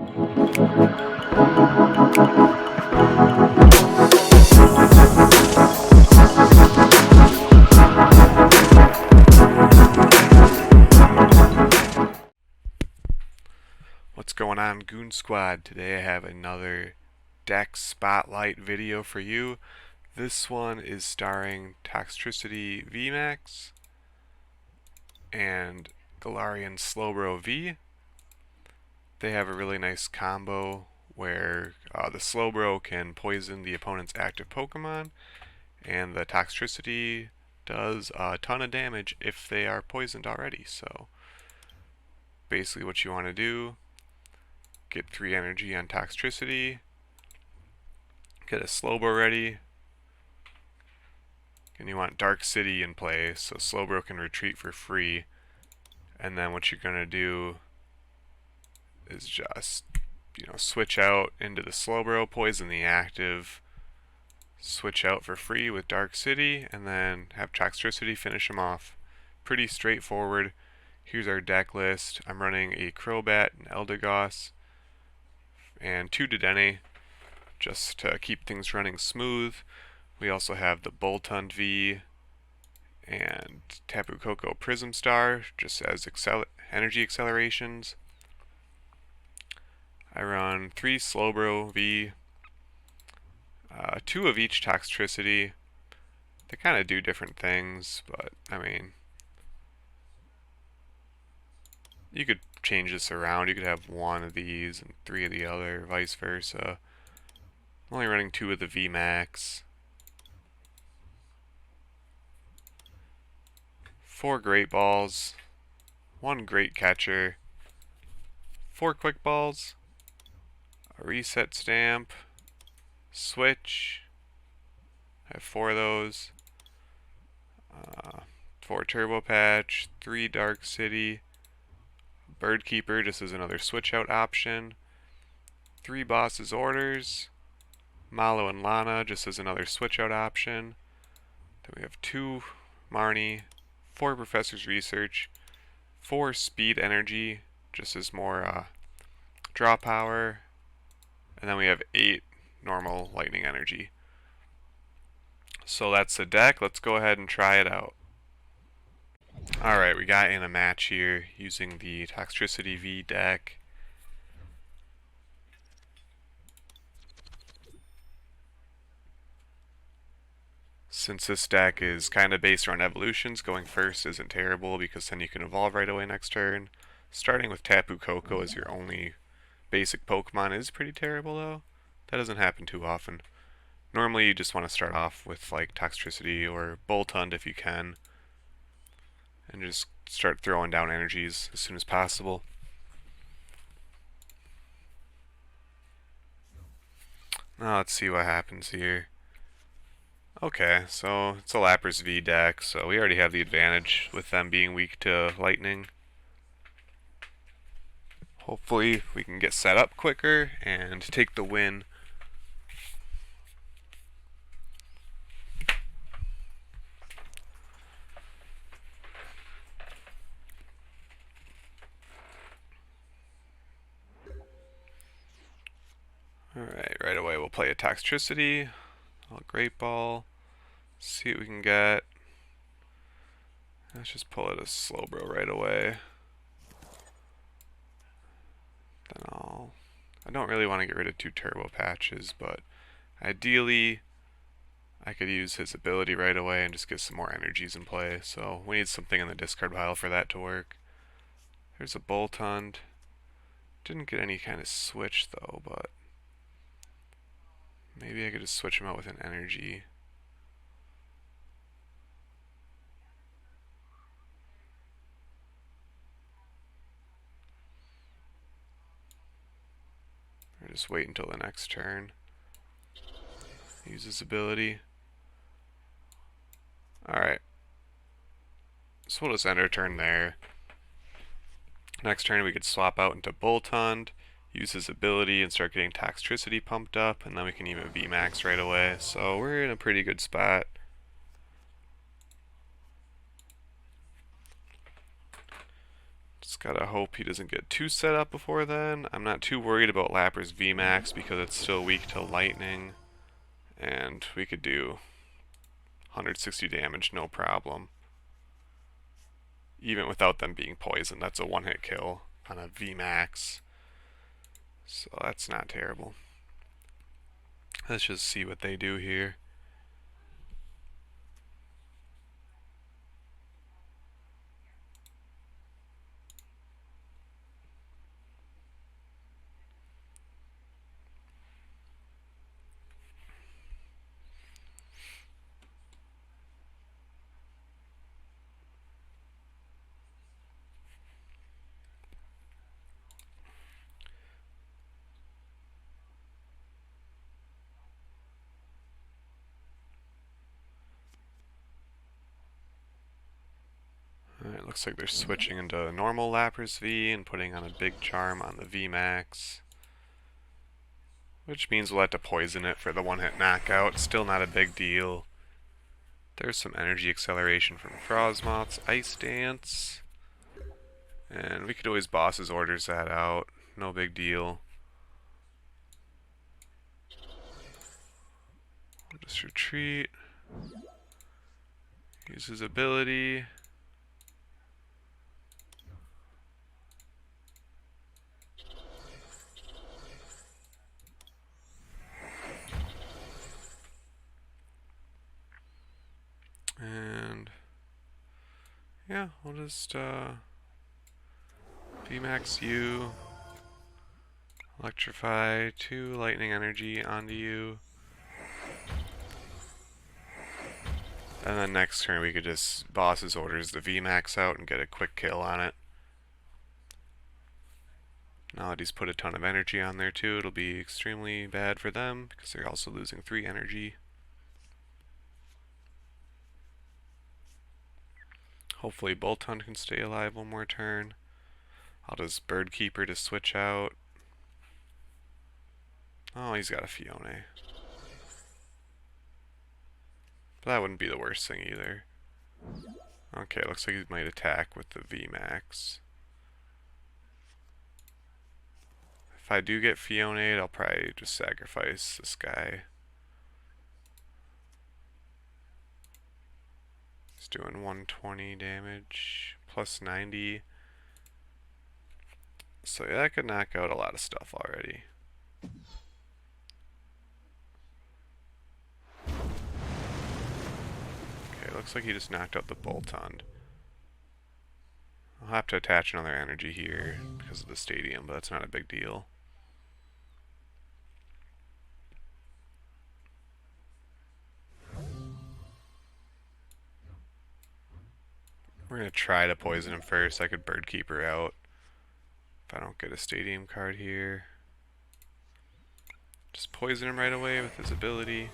What's going on, Goon Squad? Today I have another deck spotlight video for you. This one is starring Toxtricity VMAX and Galarian Slowbro V. They have a really nice combo where the Slowbro can poison the opponent's active Pokemon, and the Toxtricity does a ton of damage if they are poisoned already. So basically what you want to do, get 3 energy on Toxtricity, get a Slowbro ready, and you want Dark City in play so Slowbro can retreat for free. And then what you're going to do is just, switch out into the Slowbro, poison the active, switch out for free with Dark City, and then have Toxtricity finish him off. Pretty straightforward. Here's our deck list. I'm running a Crobat, an Eldegoss, and 2 Dedenne just to keep things running smooth. We also have the Boltund V and Tapu Koko Prism Star just as energy accelerations. I run 3 Slowbro V, 2 of each Toxtricity. They kind of do different things, but I mean, you could change this around. You could have 1 of these and 3 of the other, vice versa. I'm only running 2 of the VMAX. 4 Great Balls, 1 Great Catcher, 4 Quick Balls, a Reset Stamp, Switch, I have 4 of those, 4 Turbo Patch, 3 Dark City, Bird Keeper just as another switch out option, 3 Boss's Orders, Mallow Lana just as another switch out option. Then we have 2 Marnie, 4 Professor's Research, 4 Speed Energy just as more draw power, and then we have 8 normal Lightning Energy. So that's the deck. Let's go ahead and try it out. Alright, we got in a match here using the Toxtricity V deck. Since this deck is kind of based around evolutions, going first isn't terrible because then you can evolve right away next turn. Starting with Tapu Koko as your only basic Pokemon is pretty terrible though. That doesn't happen too often. Normally you just want to start off with like Toxtricity or Boltund if you can, and just start throwing down energies as soon as possible. Now let's see what happens here. Okay, so it's a Lapras V deck, so we already have the advantage with them being weak to lightning. Hopefully we can get set up quicker and take the win. Alright, right away we'll play a Toxtricity, a Great Ball, see what we can get. Let's just pull out a Slowbro right away. Then I don't really want to get rid of 2 Turbo Patches, but ideally I could use his ability right away and just get some more energies in play. So we need something in the discard pile for that to work. There's a Boltund. Didn't get any kind of switch though, but maybe I could just switch him out with an energy. Or just wait until the next turn. Use his ability. Alright. So we'll just end our turn there. Next turn we could swap out into Boltund, use his ability and start getting Toxtricity pumped up, and then we can even VMAX right away. So we're in a pretty good spot. Just Just gotta hope he doesn't get too set up before then. I'm not too worried about Lapras VMAX because it's still weak to lightning. And we could do 160 damage, no problem. Even without them being poisoned, that's a one-hit kill on a VMAX. So that's not terrible. Let's just see what they do here. Alright, looks like they're switching into normal Lapras V and putting on a big charm on the VMAX. Which means we'll have to poison it for the one-hit knockout. Still not a big deal. There's some energy acceleration from Frosmoth's Ice Dance. And we could always boss's orders that out. No big deal. We'll just retreat. Use his ability. And yeah, we'll just VMAX you, electrify 2 lightning energy onto you, and then next turn we could just boss's orders the VMAX out and get a quick kill on it. Now that he's put a ton of energy on there too, it'll be extremely bad for them because they're also losing 3 energy. Hopefully Boltund can stay alive one more turn. I'll just Bird Keeper to switch out. Oh, he's got a Fione. But that wouldn't be the worst thing either. Okay, looks like he might attack with the VMAX. If I do get Fionade, I'll probably just sacrifice this guy. He's doing 120 damage, plus 90. So yeah, that could knock out a lot of stuff already. Okay, looks like he just knocked out the Boltund. I'll have to attach another energy here because of the stadium, but that's not a big deal. We're going to try to poison him first. I could Bird Keeper out if I don't get a stadium card here. Just poison him right away with his ability.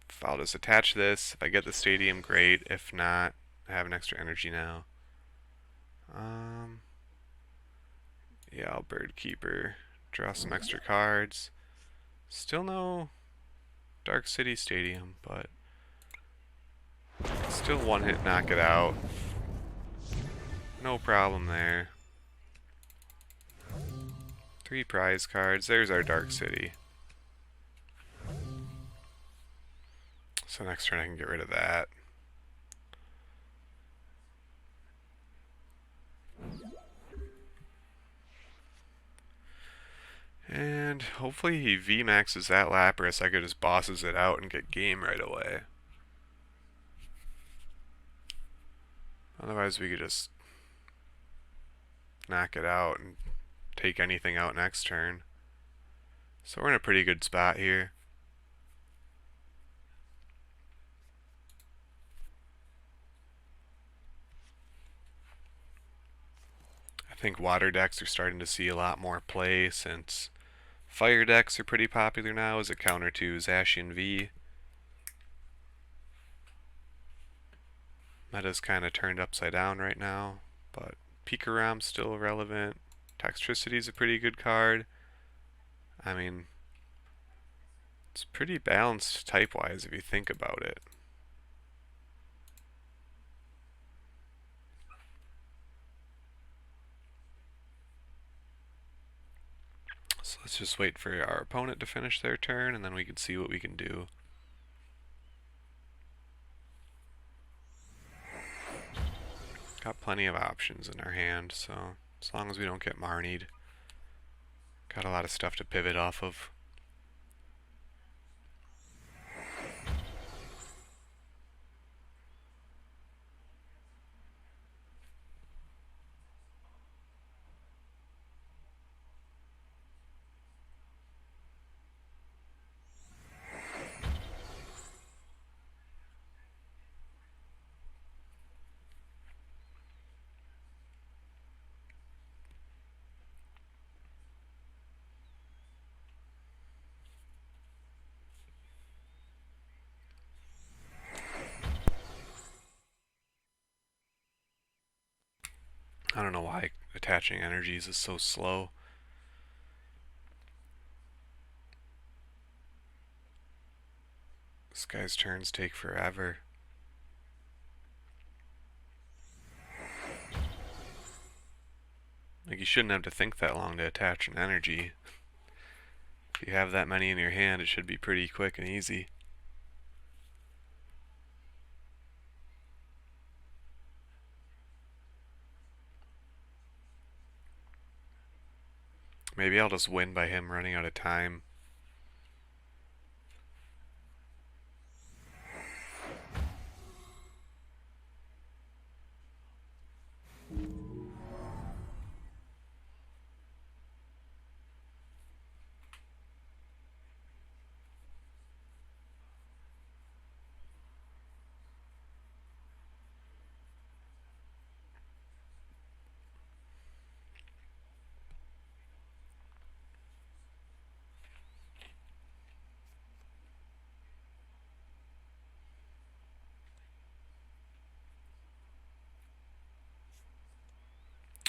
If I'll just attach this. If I get the stadium, great. If not, I have an extra energy now. Yeah, I'll Bird Keeper. Draw some extra cards. Still no Dark City Stadium, but still one hit knock it out. No problem there. 3 prize cards. There's our Dark City. So next turn I can get rid of that. And hopefully he VMAXes that Lapras. I could just bosses it out and get game right away. Otherwise we could just knock it out and take anything out next turn. So we're in a pretty good spot here. I think water decks are starting to see a lot more play since fire decks are pretty popular now as a counter to Zacian V. Meta's kind of turned upside down right now, but Pikaram's still relevant. Toxtricity's a pretty good card. I mean, it's pretty balanced type-wise if you think about it. So let's just wait for our opponent to finish their turn, and then we can see what we can do. Got plenty of options in our hand, so as long as we don't get Marnied, got a lot of stuff to pivot off of. I don't know why attaching energies is so slow. This guy's turns take forever. Like, you shouldn't have to think that long to attach an energy. If you have that many in your hand, it should be pretty quick and easy. Maybe I'll just win by him running out of time.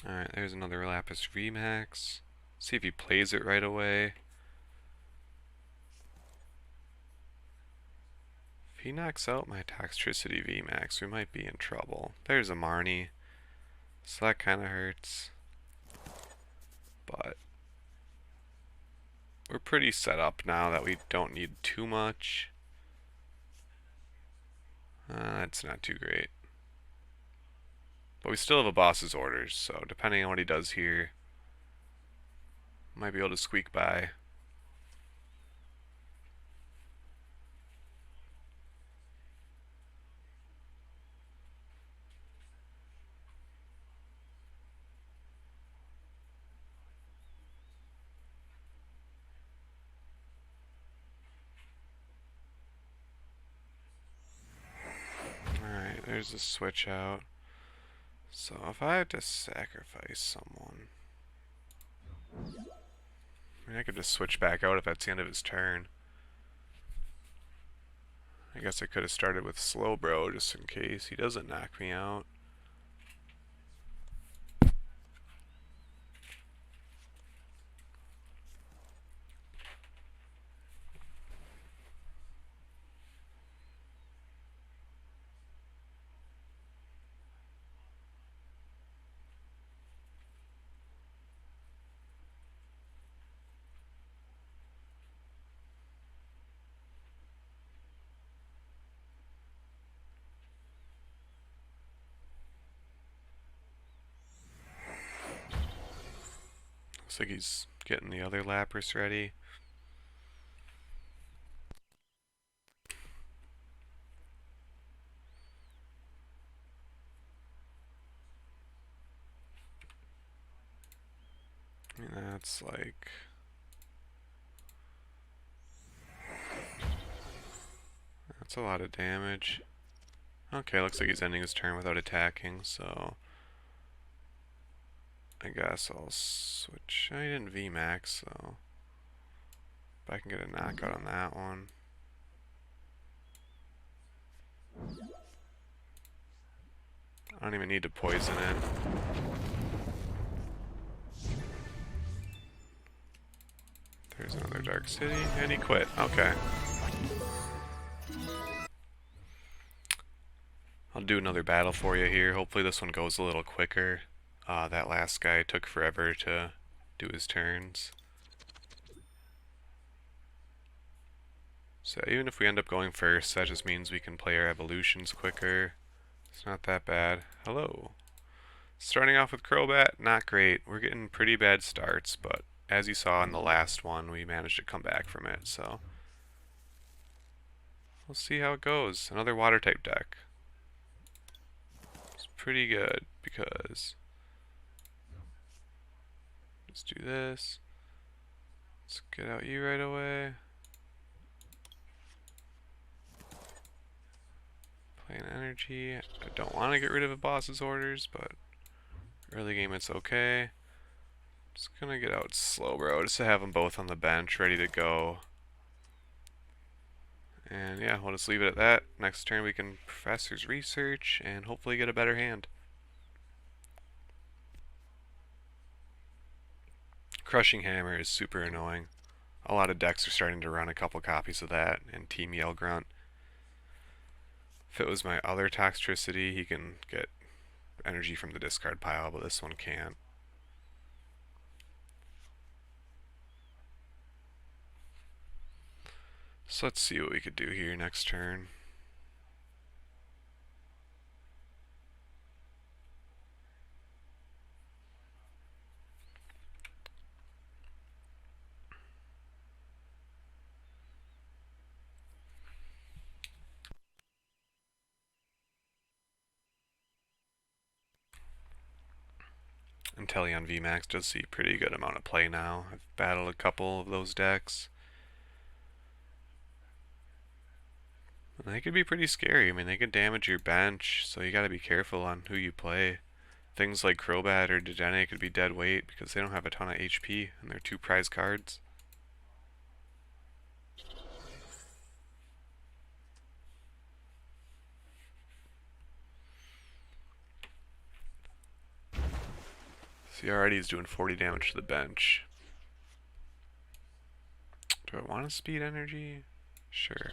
Alright, there's another Lapis VMAX. See if he plays it right away. If he knocks out my Toxtricity VMAX, we might be in trouble. There's a Marnie, so that kind of hurts. But we're pretty set up now that we don't need too much. That's not too great. But we still have a boss's orders, so depending on what he does here, might be able to squeak by. Alright, there's a switch out. So if I had to sacrifice someone, I mean, I could just switch back out if that's the end of his turn. I guess I could have started with Slowbro just in case he doesn't knock me out. Looks like he's getting the other Lapras ready. I mean, that's like... that's a lot of damage. Okay, looks like he's ending his turn without attacking, so... I guess I'll switch. I didn't VMAX, so... if I can get a knockout on that one. I don't even need to poison it. There's another Dark City, and he quit. Okay. I'll do another battle for you here. Hopefully this one goes a little quicker. That last guy took forever to do his turns. So even if we end up going first, that just means we can play our evolutions quicker. It's not that bad. Hello. Starting off with Crobat, not great. We're getting pretty bad starts, but as you saw in the last one, we managed to come back from it, so we'll see how it goes. Another water type deck. It's pretty good because let's do this. Let's get out you right away. Play an energy. I don't want to get rid of a boss's orders, but early game it's okay. Just gonna get out Slowbro just to have them both on the bench ready to go. And yeah, we'll just leave it at that. Next turn we can Professor's Research and hopefully get a better hand. Crushing Hammer is super annoying. A lot of decks are starting to run a couple copies of that and Team Yell Grunt. If it was my other Toxtricity, he can get energy from the discard pile, but this one can't. So let's see what we could do here next turn. Inteleon VMAX does see a pretty good amount of play now. I've battled a couple of those decks. And they could be pretty scary. I mean, they could damage your bench, so you gotta be careful on who you play. Things like Crobat or Dedenne could be dead weight because they don't have a ton of HP and they're 2 prize cards. See, already he's doing 40 damage to the bench. Do I want to speed energy? Sure.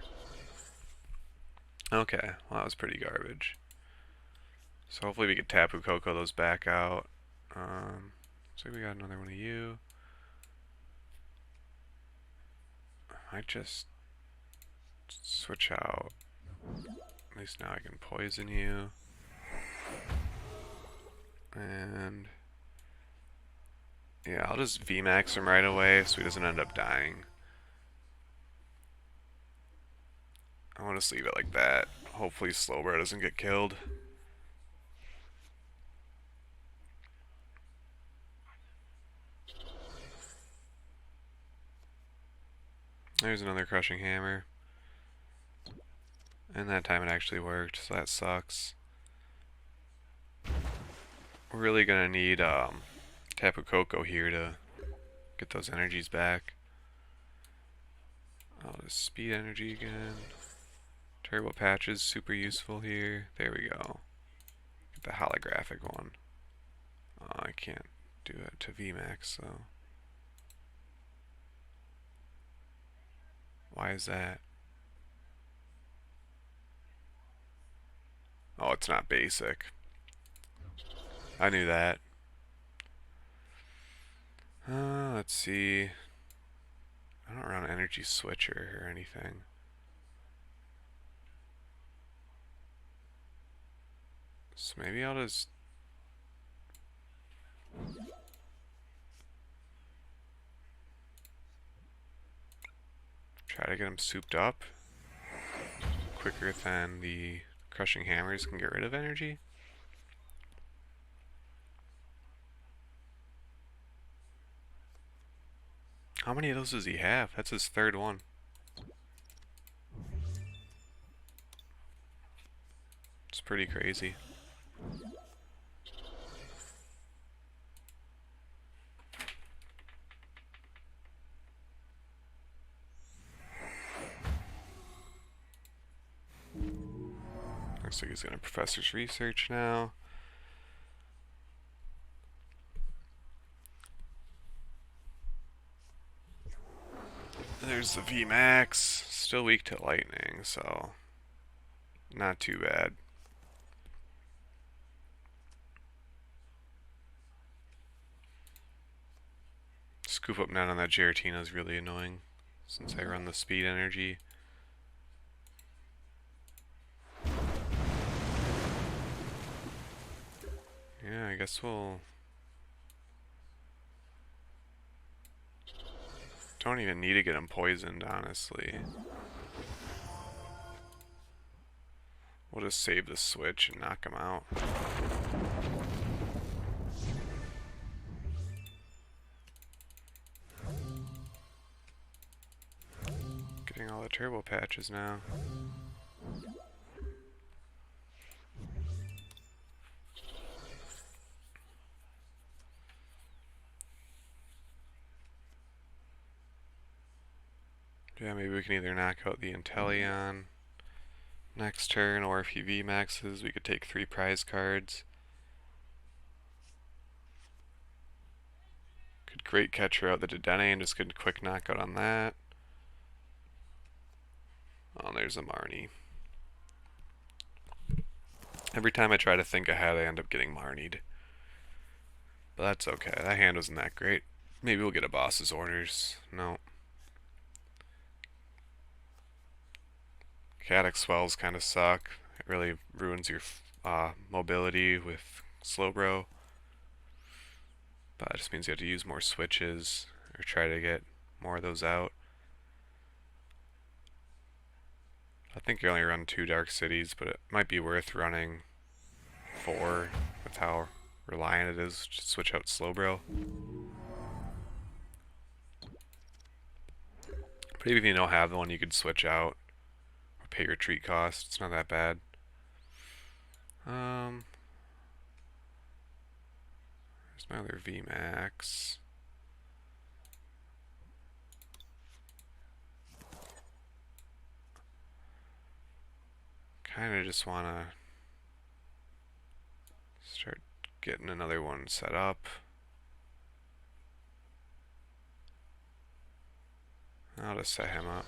Okay, well that was pretty garbage. So hopefully we get Tapu Koko those back out. So we got another one of you. I might just switch out. At least now I can poison you. And yeah, I'll just VMAX him right away so he doesn't end up dying. I want to leave it like that. Hopefully Slowbro doesn't get killed. There's another Crushing Hammer. And that time it actually worked, so that sucks. We're really gonna need Tapu Koko here to get those energies back. I'll just speed energy again. Turbo Patch is super useful here. There we go. Get the holographic one. Oh, I can't do it to VMAX, so. Why is that? Oh, it's not basic. I knew that. Let's see. I don't run Energy Switcher or anything. So maybe I'll just try to get him souped up quicker than the Crushing Hammers can get rid of energy. How many of those does he have? That's his third one. It's pretty crazy. Looks like he's gonna Professor's Research now. There's the VMAX. Still weak to lightning, so not too bad. Scoop up down on that Giratina is really annoying since I run the speed energy. Yeah, I guess we'll... Don't even need to get him poisoned, honestly. We'll just save the switch and knock him out. Getting all the turbo patches now. Yeah, maybe we can either knock out the Inteleon next turn, or if he VMAXes, we could take 3 prize cards. Could Great Catcher out the Dedenne and just get a quick knockout on that. Oh, there's a Marnie. Every time I try to think ahead, I end up getting Marnied. But that's okay. That hand wasn't that great. Maybe we'll get a boss's orders. No. Chaotic Swells kind of suck. It really ruins your mobility with Slowbro. But it just means you have to use more switches or try to get more of those out. I think you only run 2 Dark Cities, but it might be worth running 4 with how reliant it is to switch out Slowbro. But even if you don't have the one, you could switch out or pay retreat cost. It's not that bad. There's my other VMAX. Kind of just want to start getting another one set up. I'll just set him up.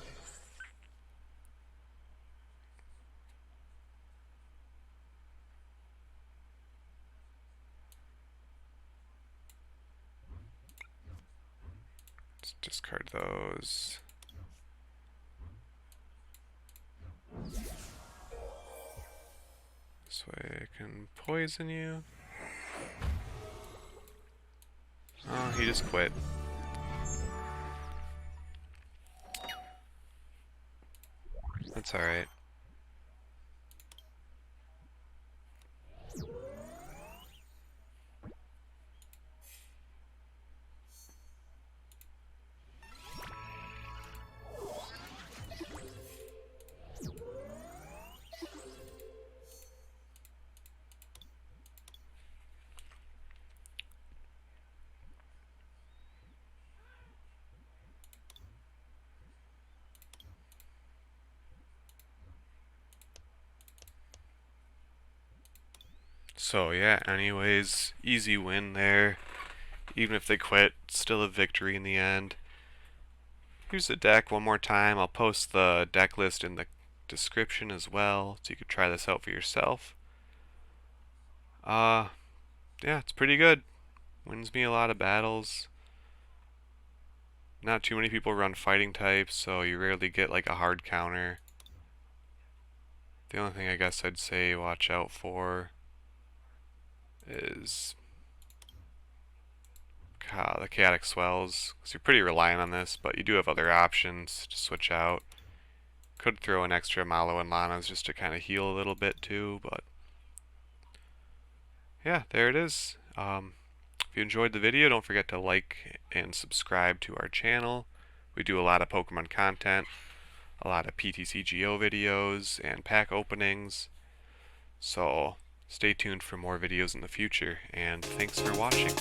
Let's discard those. This way I can poison you. Oh, he just quit. That's alright. So yeah, anyways, easy win there. Even if they quit, still a victory in the end. Here's the deck one more time. I'll post the deck list in the description as well, so you can try this out for yourself. Yeah, it's pretty good. Wins me a lot of battles. Not too many people run fighting types, so you rarely get like a hard counter. The only thing I guess I'd say watch out for is the Chaotic Swells, because you're pretty reliant on this, but you do have other options to switch out. Could throw in extra Mallow and Lanas just to kind of heal a little bit too, but yeah, there it is. If you enjoyed the video, don't forget to like and subscribe to our channel. We do a lot of Pokemon content, a lot of PTCGO videos, and pack openings. So stay tuned for more videos in the future, and thanks for watching.